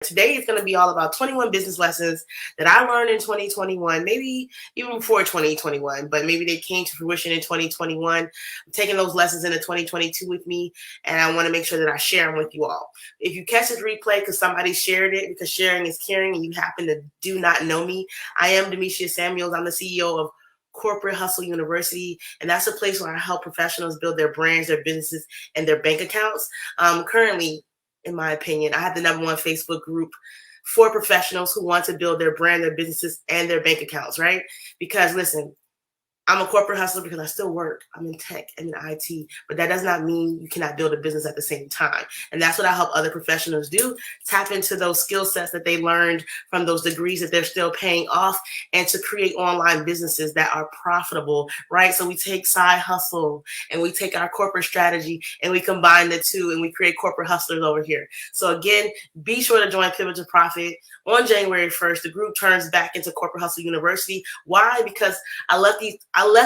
Today is going to be all about 21 business lessons that I learned in 2021, maybe even before 2021, but maybe they came to fruition in 2021. I'm taking those lessons into 2022 with me, and I want to make sure that I share them with you all. If you catch this replay because somebody shared it, because sharing is caring, and you happen to do not know me, I am Demetria Samuels. I'm the CEO of Corporate Hustle University, and that's a place where I help professionals build their brands, their businesses, and their bank accounts. Currently, in my opinion, I have the #1 Facebook group for professionals who want to build their brand, their businesses, and their bank accounts, right? Because listen, I'm a corporate hustler because I still work. I'm in tech and in IT, but that does not mean you cannot build a business at the same time. And that's what I help other professionals do. Tap into those skill sets that they learned from those degrees that they're still paying off, and to create online businesses that are profitable, right? So we take side hustle and we take our corporate strategy and we combine the two and we create corporate hustlers over here. So again, be sure to join Pivot to Profit on January 1st. The group turns back into Corporate Hustle University. Why? Because I left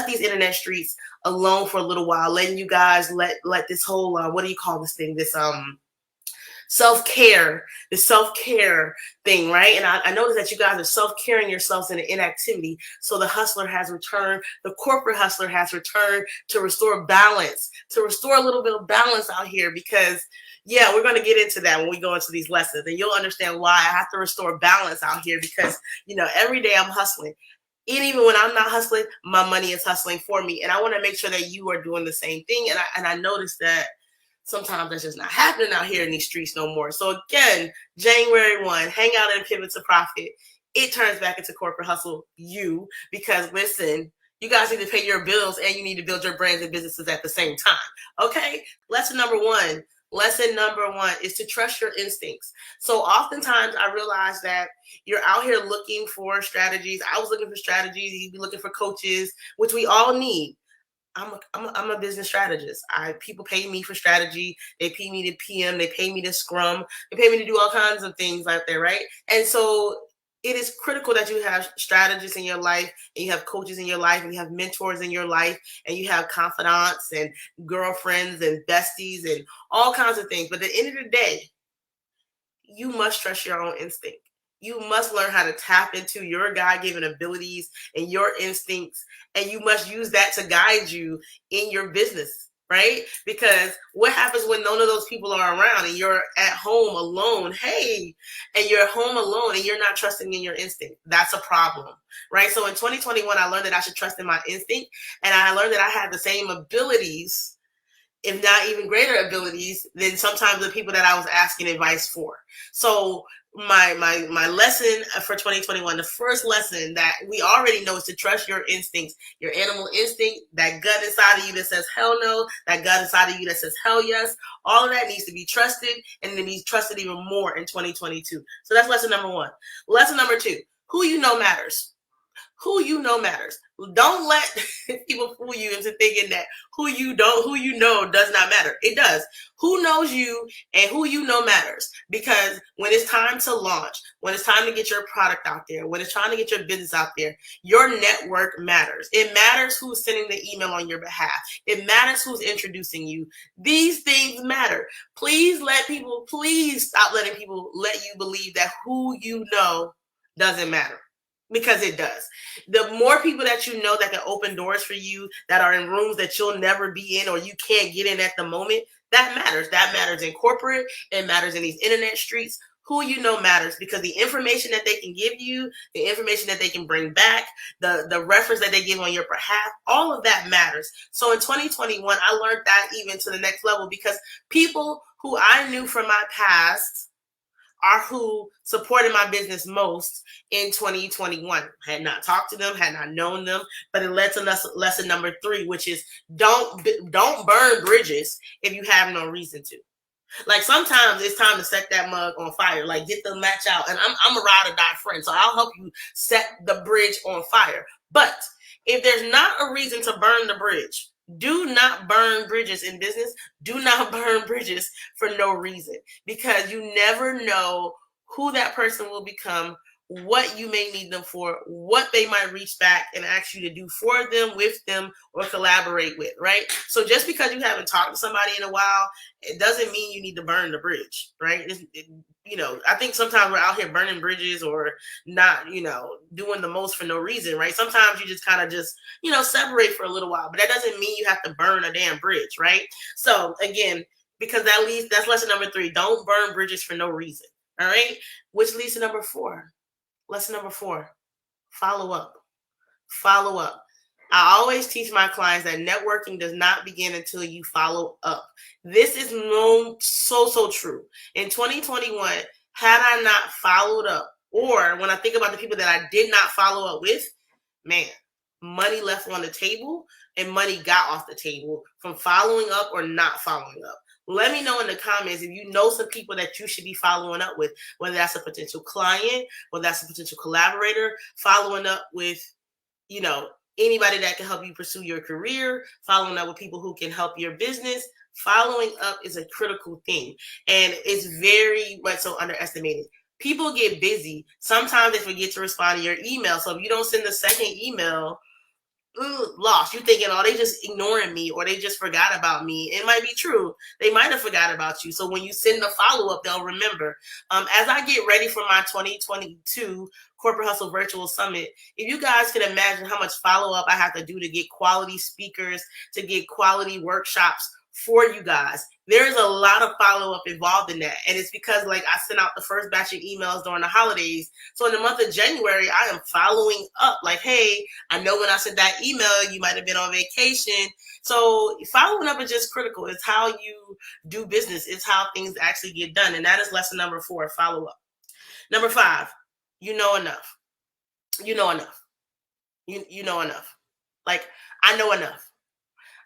these internet streets alone for a little while, letting you guys let this whole what do you call this thing? This self-care, the self-care thing, right? And I noticed that you guys are self-caring yourselves in an inactivity. So the hustler has returned, the corporate hustler has returned to restore balance, to restore a little bit of balance out here. Because yeah, we're going to get into that when we go into these lessons, and you'll understand why I have to restore balance out here. Because every day I'm hustling. And even when I'm not hustling, my money is hustling for me. And I want to make sure that you are doing the same thing. And I noticed that sometimes that's just not happening out here in these streets no more. So again, January 1, hang out and Pivot to Profit. It turns back into Corporate Hustle because listen, you guys need to pay your bills and you need to build your brands and businesses at the same time. Okay? Lesson number one is to trust your instincts. So oftentimes I realize that you're out here looking for strategies. I was looking for strategies. You'd be looking for coaches, which we all need. I'm a business strategist. People pay me for strategy. They pay me to PM. They pay me to scrum. They pay me to do all kinds of things out there, right? And so it is critical that you have strategists in your life, and you have coaches in your life, and you have mentors in your life, and you have confidants and girlfriends and besties and all kinds of things. But at the end of the day, you must trust your own instinct. You must learn how to tap into your God-given abilities and your instincts, and you must use that to guide you in your business, right? Because what happens when none of those people are around and you're at home alone? Hey, and you're home alone and you're not trusting in your instinct. That's a problem, right? So in 2021, I learned that I should trust in my instinct, and I learned that I had the same abilities, if not even greater abilities, than sometimes the people that I was asking advice for. So my lesson for 2021, the first lesson that we already know, is to trust your instincts, your animal instinct, that gut inside of you that says hell no, that gut inside of you that says hell yes. All of that needs to be trusted, and to be trusted even more in 2022. So that's lesson number one. Lesson number two, who you know matters. Who you know matters. Don't let people fool you into thinking that who you know does not matter. It does. Who knows you and who you know matters. Because when it's time to launch, when it's time to get your product out there, when it's trying to get your business out there, your network matters. It matters who's sending the email on your behalf. It matters who's introducing you. These things matter. Please stop letting people let you believe that who you know doesn't matter. Because it does. The more people that you know that can open doors for you, that are in rooms that you'll never be in or you can't get in at the moment, that matters. That matters in corporate. It matters in these internet streets. Who you know matters, because the information that they can give you, the information that they can bring back, the reference that they give on your behalf, all of that matters. So in 2021, I learned that even to the next level, because people who I knew from my past are who supported my business most in 2021. Had not talked to them, had not known them, but it led to lesson number 3, which is don't burn bridges if you have no reason to. Like, sometimes it's time to set that mug on fire. Like, get the match out. And I'm a ride or die friend, so I'll help you set the bridge on fire. But if there's not a reason to burn the bridge, do not burn bridges in business. Do not burn bridges for no reason, because you never know who that person will become, what you may need them for, what they might reach back and ask you to do for them, with them, or collaborate with, right? So just because you haven't talked to somebody in a while, it doesn't mean you need to burn the bridge, right? I think sometimes we're out here burning bridges or not, doing the most for no reason, right? Sometimes you just kind of separate for a little while, but that doesn't mean you have to burn a damn bridge, right? So again, because that's lesson number 3. Don't burn bridges for no reason. All right. Which leads to number 4. Lesson number 4, follow up. Follow up. I always teach my clients that networking does not begin until you follow up. This is so true. In 2021, had I not followed up, or when I think about the people that I did not follow up with, man, money left on the table and money got off the table from following up or not following up. Let me know in the comments if you know some people that you should be following up with, whether that's a potential client, whether that's a potential collaborator, following up with, anybody that can help you pursue your career, following up with people who can help your business. Following up is a critical thing, and it's very much so underestimated. People get busy. Sometimes they forget to respond to your email. So if you don't send the second email, lost. You're thinking, oh, they just ignoring me or they just forgot about me. It might be true. They might have forgot about you. So when you send the follow-up, they'll remember. As I get ready for my 2022 Corporate Hustle Virtual Summit, if you guys can imagine how much follow-up I have to do to get quality speakers, to get quality workshops for you guys, there's a lot of follow-up involved in that. And it's because I sent out the first batch of emails during the holidays. So in the month of January, I am following up hey, I know when I sent that email, you might have been on vacation. So following up is just critical. It's how you do business. It's how things actually get done. And that is lesson number 4, follow up. Number 5, you know enough. You know enough. You know enough. I know enough.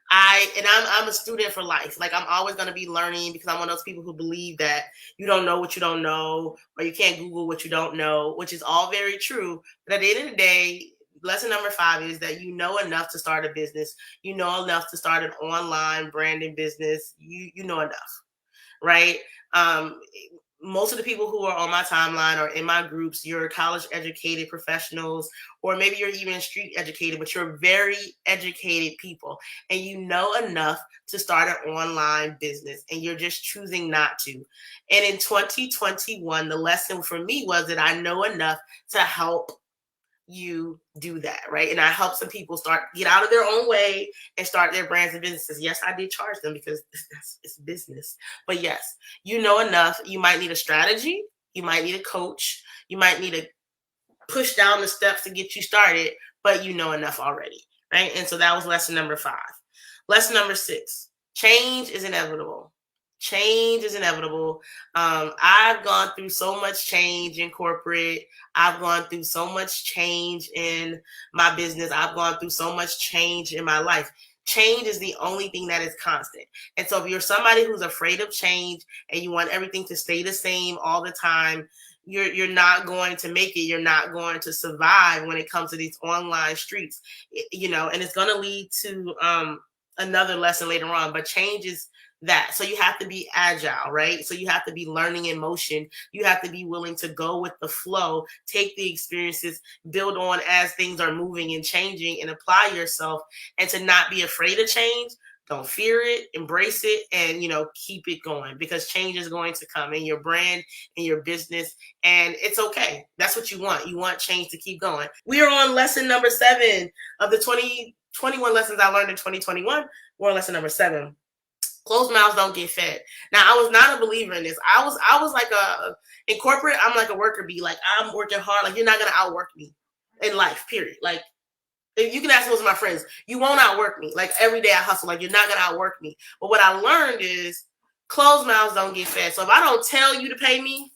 I'm a student for life. I'm always going to be learning because I'm one of those people who believe that you don't know what you don't know, or you can't Google what you don't know, which is all very true. But at the end of the day, lesson number 5 is that you know enough to start a business. You know enough to start an online branding business. You know enough, right? Most of the people who are on my timeline or in my groups, you're college educated professionals, or maybe you're even street educated, but you're very educated people and you know enough to start an online business and you're just choosing not to. And in 2021, the lesson for me was that I know enough to help you do that, right? And I help some people get out of their own way and start their brands and businesses. Yes, I did charge them because it's business. But yes, you know enough. You might need a strategy. You might need a coach. You might need to push down the steps to get you started, but you know enough already, right? And so that was lesson number 5. Lesson number 6, change is inevitable. Change is inevitable. I've gone through so much change in corporate. I've gone through so much change in my business. I've gone through so much change in my life. Change is the only thing that is constant. And so if you're somebody who's afraid of change and you want everything to stay the same all the time, you're not going to make it. You're not going to survive when it comes to these online streets, and it's going to lead to another lesson later on. But change is that. So you have to be agile, right? So you have to be learning in motion. You have to be willing to go with the flow, take the experiences, build on as things are moving and changing, and apply yourself, and to not be afraid of change. Don't fear it, embrace it, and keep it going, because change is going to come in your brand, in your business, and it's okay. That's what you want. You want change to keep going. We are on lesson number 7 of the 2021 lessons I learned in 2021. We're on lesson number 7. Closed mouths don't get fed. Now, I was not a believer in this. I was in corporate, I'm like a worker bee. I'm working hard. You're not going to outwork me in life, period. If you can ask most of my friends, you won't outwork me. Every day I hustle. You're not going to outwork me. But what I learned is closed mouths don't get fed. So if I don't tell you to pay me,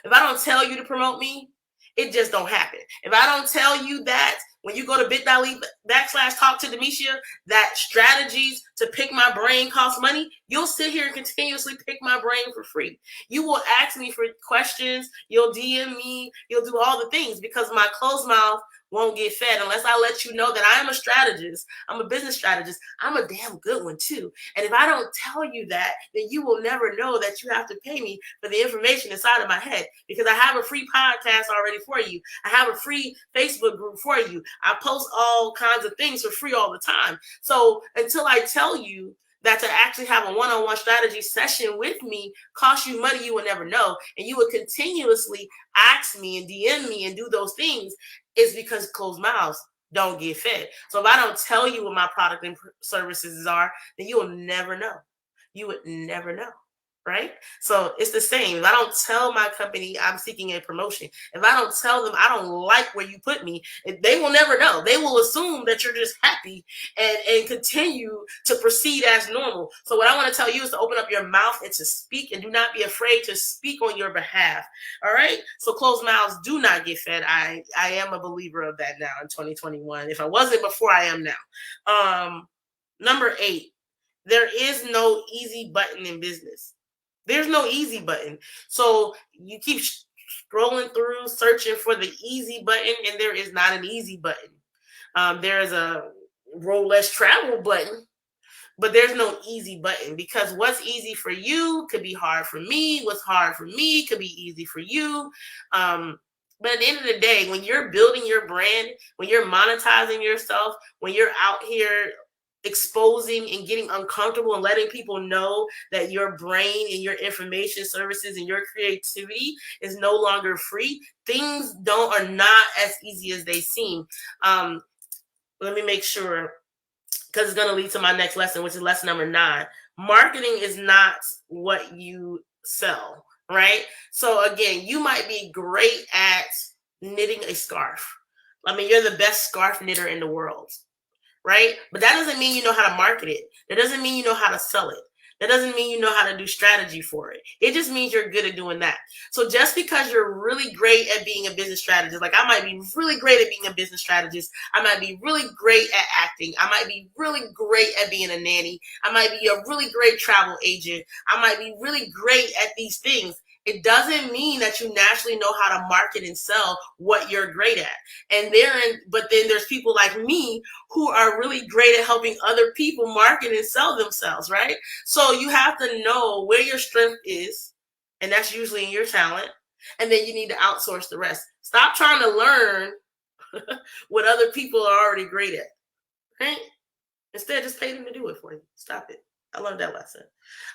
if I don't tell you to promote me, it just don't happen. If I don't tell you that when you go to bit.ly/talk to Demetia, that strategies to pick my brain cost money, You'll sit here and continuously pick my brain for free. You will ask me for questions. You'll DM me. You'll do all the things because my closed mouth won't get fed unless I let you know that I am a strategist. I'm a business strategist. I'm a damn good one too. And if I don't tell you that, then you will never know that you have to pay me for the information inside of my head because I have a free podcast already for you. I have a free Facebook group for you. I post all kinds of things for free all the time. So until I tell you that to actually have a one-on-one strategy session with me costs you money you will never know, and you would continuously ask me and DM me and do those things, is because closed mouths don't get fed. So if I don't tell you what my product and services are, then you will never know. You would never know, right? So it's the same. If I don't tell my company I'm seeking a promotion, if I don't tell them I don't like where you put me, they will never know. They will assume that you're just happy and continue to proceed as normal. So what I want to tell you is to open up your mouth and to speak, and do not be afraid to speak on your behalf. All right. So closed mouths do not get fed. I am a believer of that now in 2021. If I wasn't before, I am now. Number 8, there is no easy button in business. There's no easy button. So you keep scrolling through, searching for the easy button, and there is not an easy button. There is a roll less travel button, but there's no easy button because what's easy for you could be hard for me. What's hard for me could be easy for you. But at the end of the day, when you're building your brand, when you're monetizing yourself, when you're out here exposing and getting uncomfortable and letting people know that your brain and your information services and your creativity is no longer free, things are not as easy as they seem. Let me make sure, because it's going to lead to my next lesson, which is lesson number 9. Marketing is not what you sell, right? So again, you might be great at knitting a scarf. I mean, you're the best scarf knitter in the world, right? But that doesn't mean you know how to market it. That doesn't mean you know how to sell it. That doesn't mean you know how to do strategy for it. It just means you're good at doing that. So just because you're really great at being a business strategist, like I might be really great at being a business strategist. I might be really great at acting. I might be really great at being a nanny. I might be a really great travel agent. I might be really great at these things. It doesn't mean that you naturally know how to market and sell what you're great at. But then there's people like me who are really great at helping other people market and sell themselves, right? So you have to know where your strength is, and that's usually in your talent. And then you need to outsource the rest. Stop trying to learn what other people are already great at, right? Instead, just pay them to do it for you. Stop it. I love that lesson.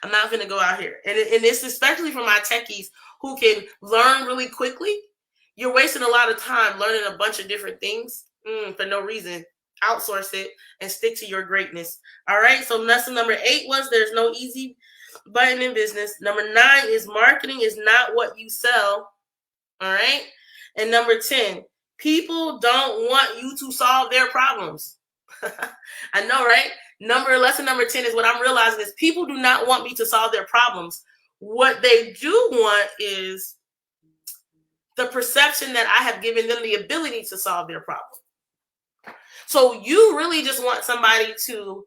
I'm not going to go out here. And it's especially for my techies who can learn really quickly. You're wasting a lot of time learning a bunch of different things for no reason. Outsource it and stick to your greatness. All right. So lesson number 8 was there's no easy button in business. Number 9 is marketing is not what you sell. All right. And number 10, people don't want you to solve their problems. I know, right? Lesson number 10 is what I'm realizing is people do not want me to solve their problems. What they do want is the perception that I have given them the ability to solve their problem. So you really just want somebody to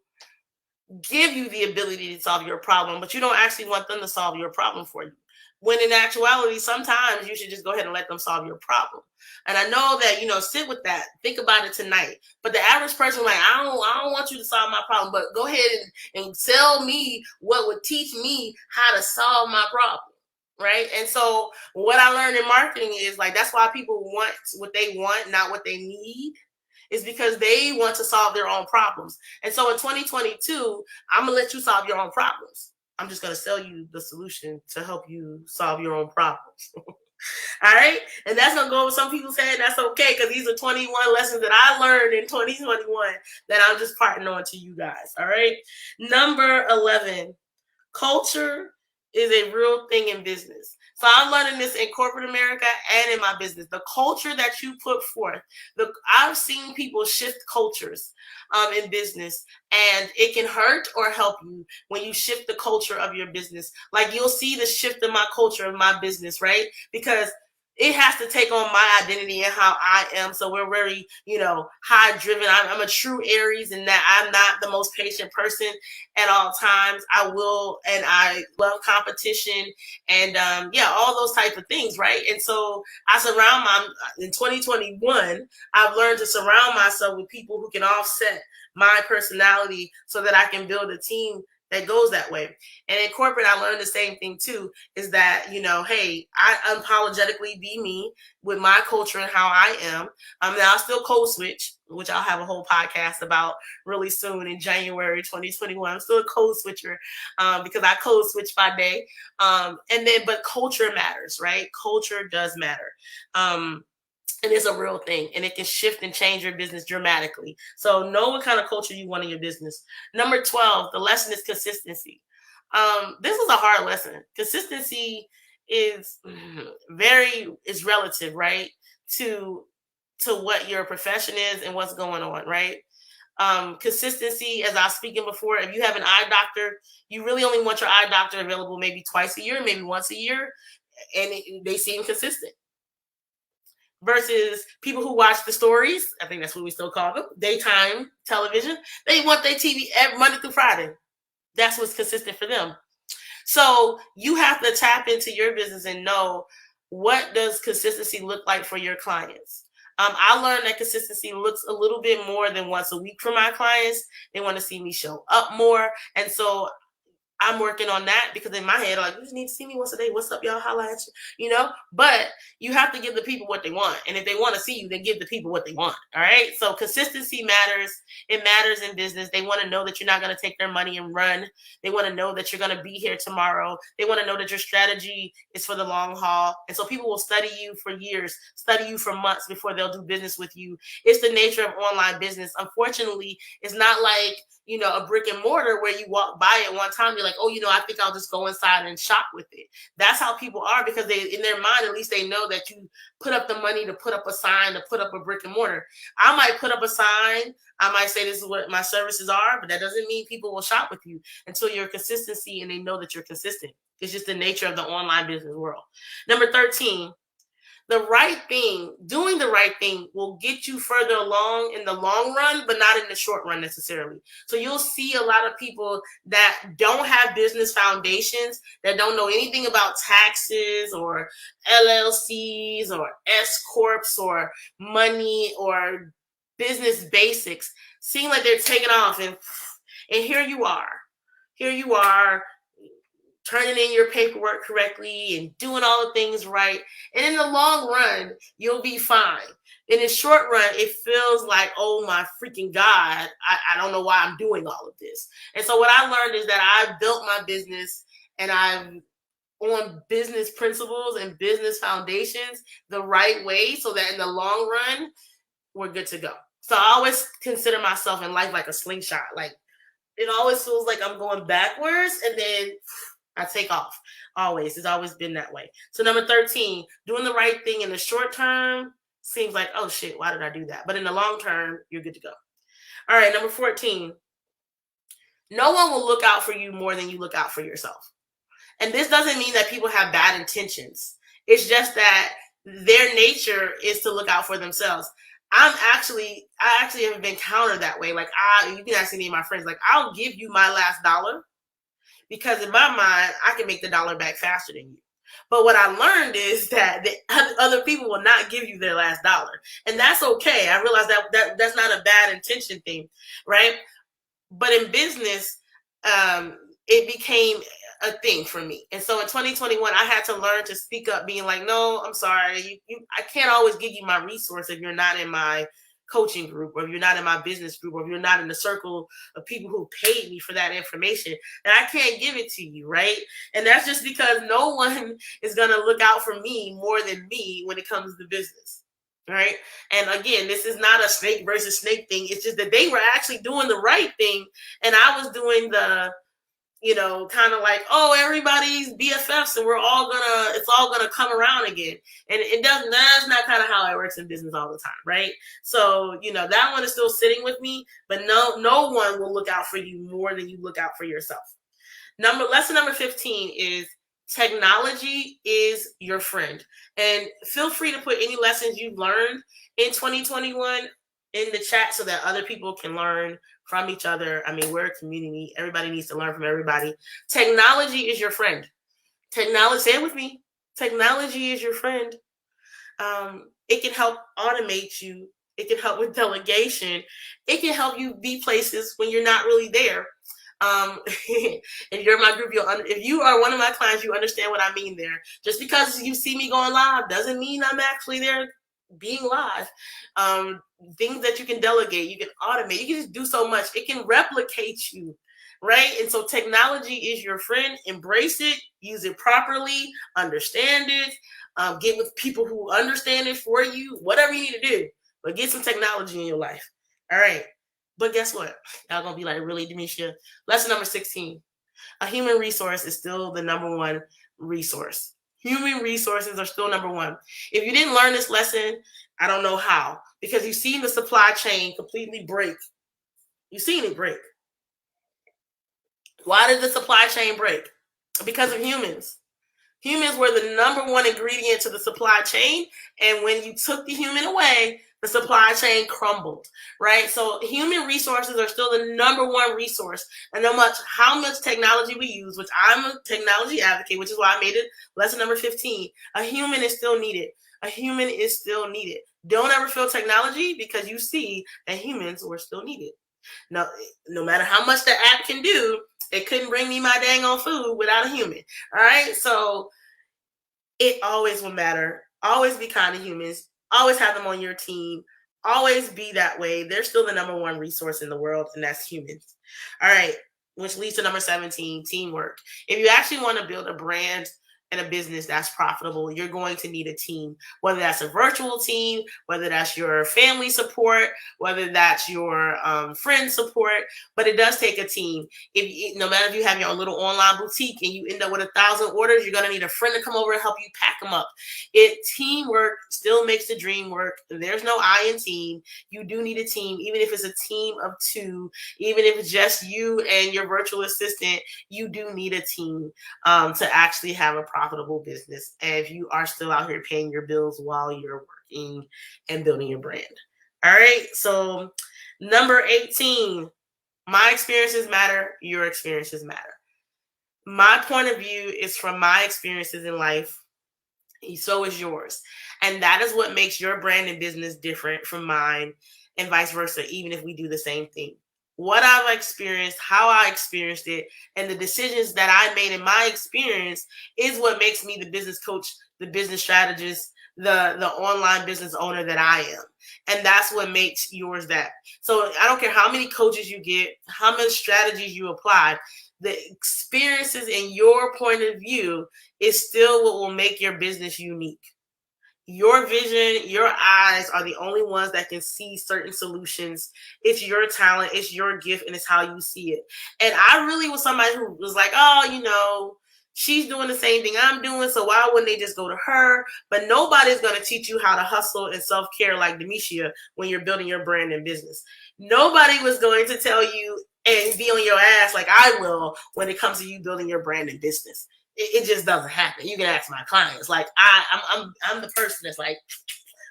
give you the ability to solve your problem, but you don't actually want them to solve your problem for you. When in actuality, sometimes you should just go ahead and let them solve your problem. And I know that, sit with that. Think about it tonight. But the average person, like, I don't want you to solve my problem, but go ahead and tell me what would teach me how to solve my problem. Right. And so what I learned in marketing is like, that's why people want what they want, not what they need, is because they want to solve their own problems. And so in 2022, I'm going to let you solve your own problems. I'm just going to sell you the solution to help you solve your own problems. All right. And that's going to go with some people saying that's okay, because these are 21 lessons that I learned in 2021 that I'm just parting on to you guys. All right. Number 11, culture is a real thing in business. So I'm learning this in corporate America and in my business. The culture that you put forth, I've seen people shift cultures in business, and it can hurt or help you when you shift the culture of your business. Like you'll see the shift in my culture of my business, right? Because it has to take on my identity and how I am. So we're very, high driven. I'm a true Aries in that I'm not the most patient person at all times. I love competition and all those type of things, right? And so in 2021, I've learned to surround myself with people who can offset my personality so that I can build a team that goes that way. And in corporate, I learned the same thing too, is that, hey, I unapologetically be me with my culture and how I am. Now I still code switch, which I'll have a whole podcast about really soon in January 2021. I'm still a code switcher because I code switch by day. But culture matters, right? Culture does matter. And it's a real thing, and it can shift and change your business dramatically. So know what kind of culture you want in your business. Number 12, the lesson is consistency. This is a hard lesson. Consistency is relative, right? To what your profession is and what's going on, right? Consistency, as I was speaking before, if you have an eye doctor, you really only want your eye doctor available maybe twice a year, maybe once a year, and they seem consistent. Versus people who watch the stories, I think that's what we still call them, daytime television. They want their TV every Monday through Friday. That's what's consistent for them. So you have to tap into your business and know, what does consistency look like for your clients? I learned that consistency looks a little bit more than once a week for my clients. They want to see me show up more. And so I'm working on that, because in my head, like, you just need to see me once a day. What's up, y'all? Holla at you, But you have to give the people what they want. And if they want to see you, then give the people what they want. All right. So consistency matters. It matters in business. They want to know that you're not going to take their money and run. They want to know that you're going to be here tomorrow. They want to know that your strategy is for the long haul. And so people will study you for years, study you for months before they'll do business with you. It's the nature of online business. Unfortunately, it's not like, a brick and mortar where you walk by it one time, you're like, oh, I think I'll just go inside and shop with it. That's how people are, because they, in their mind, at least they know that you put up the money to put up a sign, to put up a brick and mortar. I might put up a sign. I might say this is what my services are, but that doesn't mean people will shop with you until you're consistency and they know that you're consistent. It's just the nature of the online business world. Number 13, doing the right thing will get you further along in the long run, but not in the short run necessarily. So you'll see a lot of people that don't have business foundations, that don't know anything about taxes or LLCs or S corps or money or business basics, seem like they're taking off, and here you are turning in your paperwork correctly and doing all the things right. And in the long run, you'll be fine. In the short run, it feels like, oh my freaking God, I don't know why I'm doing all of this. And so what I learned is that I've built my business, and I'm on business principles and business foundations the right way, so that in the long run, we're good to go. So I always consider myself in life like a slingshot. Like, it always feels like I'm going backwards, and then I take off. Always. It's always been that way. So number 13, doing the right thing in the short term seems like, oh shit, why did I do that? But in the long term, you're good to go. All right, number 14, no one will look out for you more than you look out for yourself. And this doesn't mean that people have bad intentions. It's just that their nature is to look out for themselves. I actually have been countered that way. Like, you can ask any of my friends, like, I'll give you my last dollar, because in my mind, I can make the dollar back faster than you. But what I learned is that other people will not give you their last dollar. And that's okay. I realized that that's not a bad intention thing, right? But in business, it became a thing for me. And so in 2021, I had to learn to speak up, being like, no, I'm sorry. I can't always give you my resource if you're not in my coaching group, or if you're not in my business group, or if you're not in the circle of people who paid me for that information, and I can't give it to you, right? And that's just because no one is going to look out for me more than me when it comes to business, right? And again, this is not a snake versus snake thing. It's just that they were actually doing the right thing, and I was doing the, kind of like, oh, everybody's BFFs, and it's all gonna come around again. And that's not kind of how it works in business all the time, right? So, that one is still sitting with me, but no one will look out for you more than you look out for yourself. Lesson number 15 is Technology is your friend. And feel free to put any lessons you've learned in 2021 in the chat so that other people can learn from each other. I mean, we're a community. Everybody needs to learn from everybody. Technology is your friend. Technology, say it with me. Technology is your friend. It can help automate you. It can help with delegation. It can help you be places when you're not really there. If you're my group, if you are one of my clients, you understand what I mean there. Just because you see me going live doesn't mean I'm actually there being live. Things that you can delegate, you can automate, you can just do so much. It can replicate you, right? And so technology is your friend. Embrace it, use it properly, understand it, get with people who understand it for you, whatever you need to do, but get some technology in your life. All right. But guess what? Y'all gonna be like, really, Demetria? Lesson number 16. A human resource is still the number one resource. Human resources are still number one. If you didn't learn this lesson, I don't know how, because you've seen the supply chain completely break. You've seen it break. Why did the supply chain break? Because of humans. Humans were the number one ingredient to the supply chain. And when you took the human away, the supply chain crumbled, right? So human resources are still the number one resource. And no matter how much technology we use, which I'm a technology advocate, which is why I made it lesson number 15, a human is still needed. A human is still needed. Don't ever feel technology because you see that humans were still needed. No matter how much the app can do, it couldn't bring me my dang on food without a human. All right. So it always will matter. Always be kind to humans. Always have them on your team. Always be that way. They're still the number one resource in the world, and that's humans. All right. Which leads to number 17, teamwork. If you actually want to build a brand and a business that's profitable, you're going to need a team, whether that's a virtual team, whether that's your family support, whether that's your friend support, but it does take a team. No matter if you have your own little online boutique and you end up with 1,000 orders, you're going to need a friend to come over and help you pack them up. Teamwork still makes the dream work. There's no I in team. You do need a team, even if it's a team of 2, even if it's just you and your virtual assistant, you do need a team to actually have a profitable business, and if you are still out here paying your bills while you're working and building your brand. All right. So number 18, my experiences matter. Your experiences matter. My point of view is from my experiences in life. So is yours. And that is what makes your brand and business different from mine and vice versa, even if we do the same thing. What I've experienced, how I experienced it, and the decisions that I made in my experience is what makes me the business coach, the business strategist, the online business owner that I am. And that's what makes yours that. So I don't care how many coaches you get, how many strategies you apply, the experiences in your point of view is still what will make your business unique. Your vision, your eyes are the only ones that can see certain solutions. It's your talent, it's your gift, and it's how you see it. And I really was somebody who was like, oh, she's doing the same thing I'm doing, so why wouldn't they just go to her? But nobody's going to teach you how to hustle and self-care like Demetria when you're building your brand and business. Nobody was going to tell you and be on your ass like I will when it comes to you building your brand and business. It just doesn't happen. You can ask my clients. Like I'm the person that's like,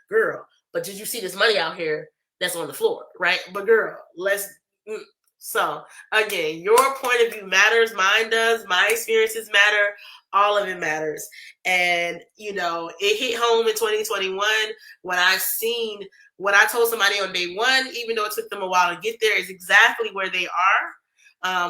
girl, but did you see this money out here that's on the floor, right? But girl, so again, your point of view matters. Mine does. My experiences matter. All of it matters. And it hit home in 2021 when I seen what I told somebody on day one, even though it took them a while to get there, is exactly where they are.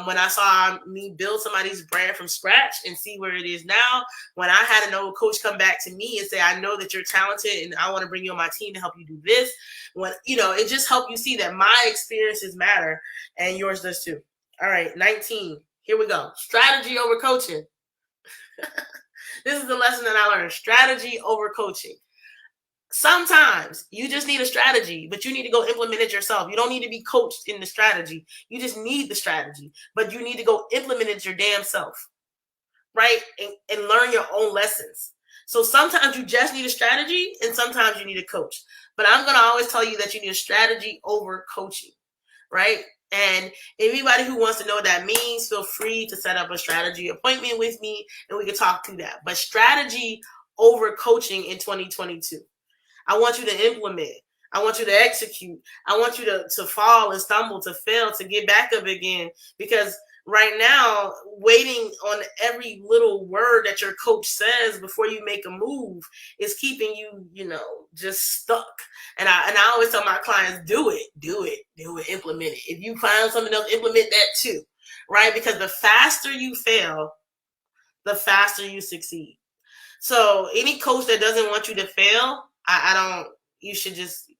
When I saw me build somebody's brand from scratch and see where it is now, when I had an old coach come back to me and say, I know that you're talented and I want to bring you on my team to help you do this. When, it just helped you see that my experiences matter and yours does too. All right, 19. Here we go. Strategy over coaching. This is the lesson that I learned. Strategy over coaching. Sometimes you just need a strategy, but you need to go implement it yourself. You don't need to be coached in the strategy. You just need the strategy, but you need to go implement it your damn self, right? And learn your own lessons. So sometimes you just need a strategy and sometimes you need a coach. But I'm going to always tell you that you need a strategy over coaching, right? And anybody who wants to know what that means, feel free to set up a strategy appointment with me and we can talk through that. But strategy over coaching in 2022. I want you to implement. I want you to execute. I want you to fall and stumble, to fail, to get back up again. Because right now, waiting on every little word that your coach says before you make a move is keeping you, just stuck. And I always tell my clients, do it, implement it. If you find something else, implement that too, right? Because the faster you fail, the faster you succeed. So any coach that doesn't want you to fail, you should just,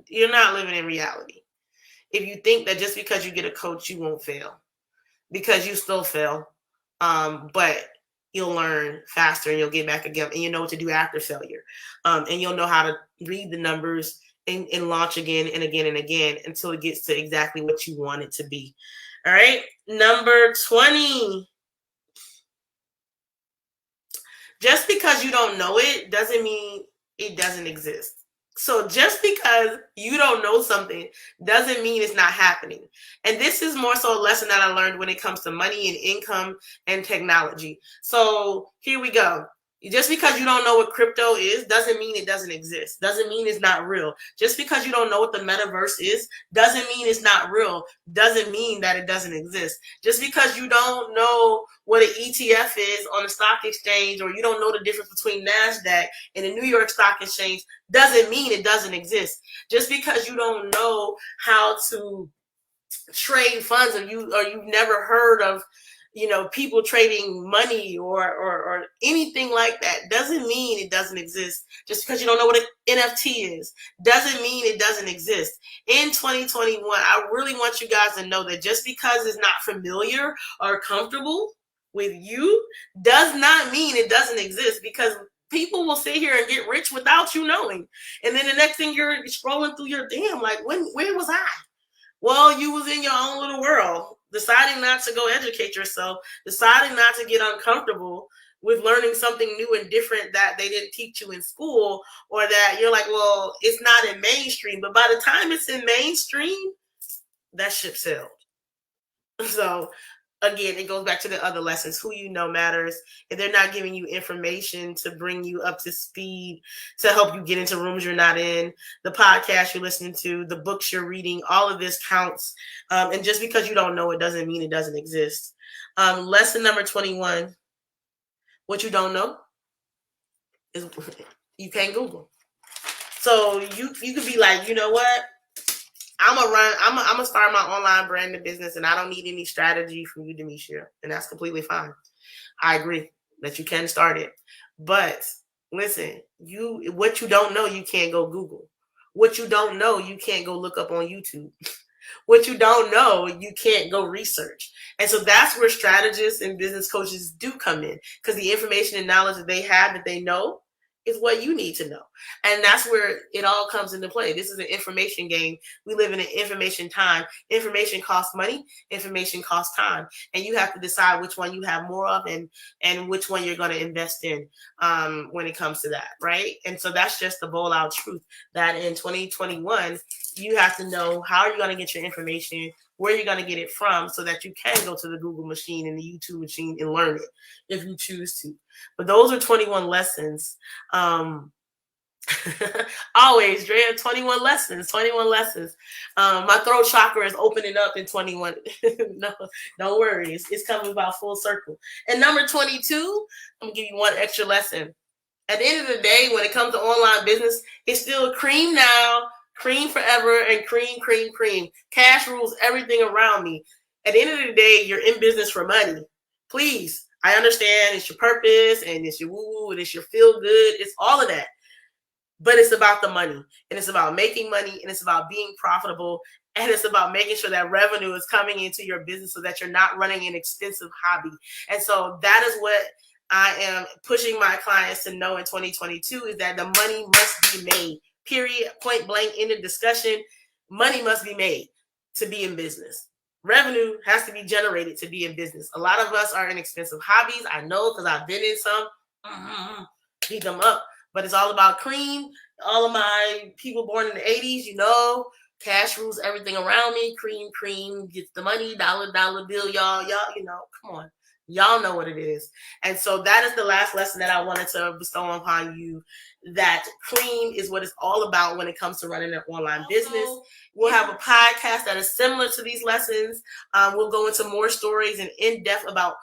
you're not living in reality. If you think that just because you get a coach, you won't fail, because you still fail. But you'll learn faster and you'll get back again and you know what to do after failure. And you'll know how to read the numbers and launch again and again and again until it gets to exactly what you want it to be. All right. Number 20. Just because you don't know it doesn't mean it doesn't exist. So just because you don't know something doesn't mean it's not happening. And this is more so a lesson that I learned when it comes to money and income and technology. So here we go. Just because you don't know what crypto is doesn't mean it doesn't exist. Doesn't mean it's not real. Just because you don't know what the metaverse is doesn't mean it's not real. Doesn't mean that it doesn't exist. Just because you don't know what an ETF is on the stock exchange, or you don't know the difference between NASDAQ and the New York Stock Exchange, doesn't mean it doesn't exist. Just because you don't know how to trade funds, or you've never heard of people trading money or anything like that, doesn't mean it doesn't exist. Just because you don't know what an NFT is doesn't mean it doesn't exist. In 2021, I really want you guys to know that just because it's not familiar or comfortable with you does not mean it doesn't exist, because people will sit here and get rich without you knowing. And then the next thing, you're scrolling through your where was I? Well, you was in your own little world, deciding not to go educate yourself, deciding not to get uncomfortable with learning something new and different that they didn't teach you in school, or that you're like, well, it's not in mainstream. But by the time it's in mainstream, that ship sailed. So again, it goes back to the other lessons. Who you know matters. If they're not giving you information to bring you up to speed, to help you get into rooms you're not in, the podcast you're listening to, the books you're reading, all of this counts. And just because you don't know it doesn't mean it doesn't exist. Lesson number 21. What you don't know is you can't Google. So you could be like, you know what? I'm gonna start my online branding business, and I don't need any strategy from you, Demetria, and that's completely fine. I agree that you can start it, but listen, what you don't know, you can't go Google. What you don't know, you can't go look up on YouTube. What you don't know, you can't go research. And so that's where strategists and business coaches do come in, because the information and knowledge that they have, that they know, is what you need to know. And that's where it all comes into play. This is an information game. We live in an information time. Information costs money. Information costs time. And you have to decide which one you have more of, and which one you're going to invest in when it comes to that, right? And so that's just the bold out truth, that in 2021, you have to know how you're going to get your information, where you're going to get it from, so that you can go to the Google machine and the YouTube machine and learn it if you choose to. But those are 21 lessons. Always, Drea, 21 lessons. My throat chakra is opening up in 21. No, don't worry. It's coming about full circle. And number 22, I'm going to give you one extra lesson. At the end of the day, when it comes to online business, it's still cream now, cream forever, and cream. Cash rules everything around me. At the end of the day, you're in business for money. Please, I understand it's your purpose, and it's your woo-woo, and it's your feel good. It's all of that. But it's about the money, and it's about making money, and it's about being profitable, and it's about making sure that revenue is coming into your business so that you're not running an expensive hobby. And so that is what I am pushing my clients to know in 2022, is that the money must be made. Period. Point blank. End of discussion. Money must be made to be in business. Revenue has to be generated to be in business. A lot of us are in expensive hobbies. I know, because I've been in some. Beat them up. But it's all about cream. All of my people born in the 80s, Cash rules everything around me. Cream gets the money. Dollar bill, y'all. Come on. Y'all know what it is. And so that is the last lesson that I wanted to bestow upon you, that cream is what it's all about when it comes to running an online business. We'll have a podcast that is similar to these lessons. We'll go into more stories and in depth about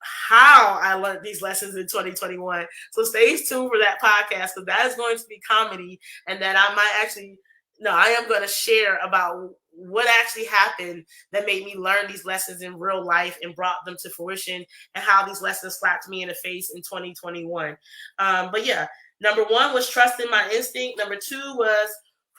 how I learned these lessons in 2021. So stay tuned for that podcast, because that is going to be comedy, and that I am going to share about what actually happened that made me learn these lessons in real life and brought them to fruition, and how these lessons slapped me in the face in 2021. But yeah, number 1 was trusting my instinct. Number 2 was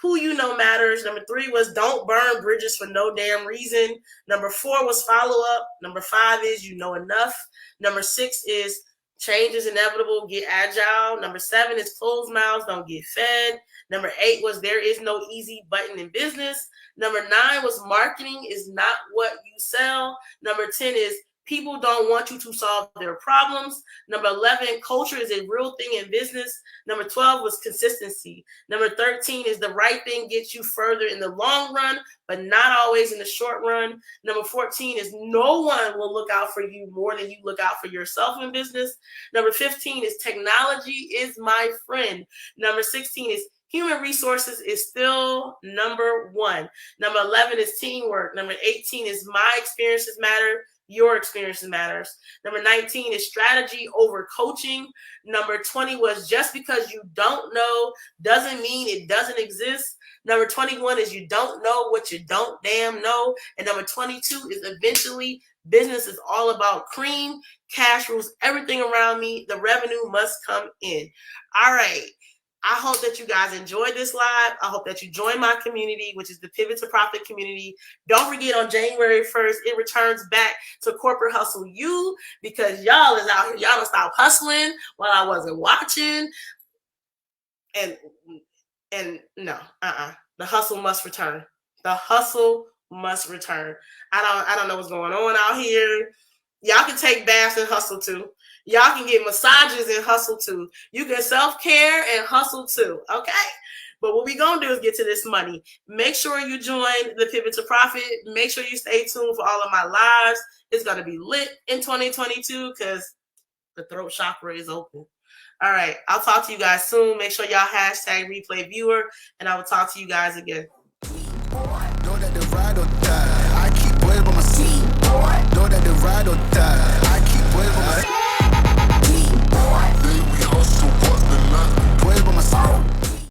who you know matters. Number 3 was don't burn bridges for no damn reason. Number 4 was follow up. Number 5 is you know enough. Number 6 is change is inevitable, get agile. Number 7 is closed mouths don't get fed. Number 8 was there is no easy button in business. Number 9 was marketing is not what you sell. Number 10 is people don't want you to solve their problems. Number 11, culture is a real thing in business. Number 12 was consistency. Number 13 is the right thing gets you further in the long run, but not always in the short run. Number 14 is no one will look out for you more than you look out for yourself in business. Number 15 is technology is my friend. Number 16 is human resources is still number 1. Number 11 is teamwork. Number 18 is my experiences matter. Your experience matters. Number 19 is strategy over coaching. Number 20 was just because you don't know doesn't mean it doesn't exist. Number 21 is you don't know what you don't damn know. And number 22 is eventually business is all about cream. Cash rules everything around me. The revenue must come in. All right. I hope that you guys enjoyed this live. I hope that you join my community, which is the Pivot to Profit community. Don't forget, on January 1st, it returns back to Corporate Hustle U, because y'all is out here. Y'all done stop hustling while I wasn't watching. And no, the hustle must return. The hustle must return. I don't know what's going on out here. Y'all can take baths and hustle too. Y'all can get massages and hustle too. You can self-care and hustle too, okay? But what we're going to do is get to this money. Make sure you join the Pivot to Profit. Make sure you stay tuned for all of my lives. It's going to be lit in 2022 because the throat chakra is open. All right. I'll talk to you guys soon. Make sure y'all hashtag replay viewer, and I will talk to you guys again. Know that the ride or die. I keep worried about my seat. Know that the ride or die.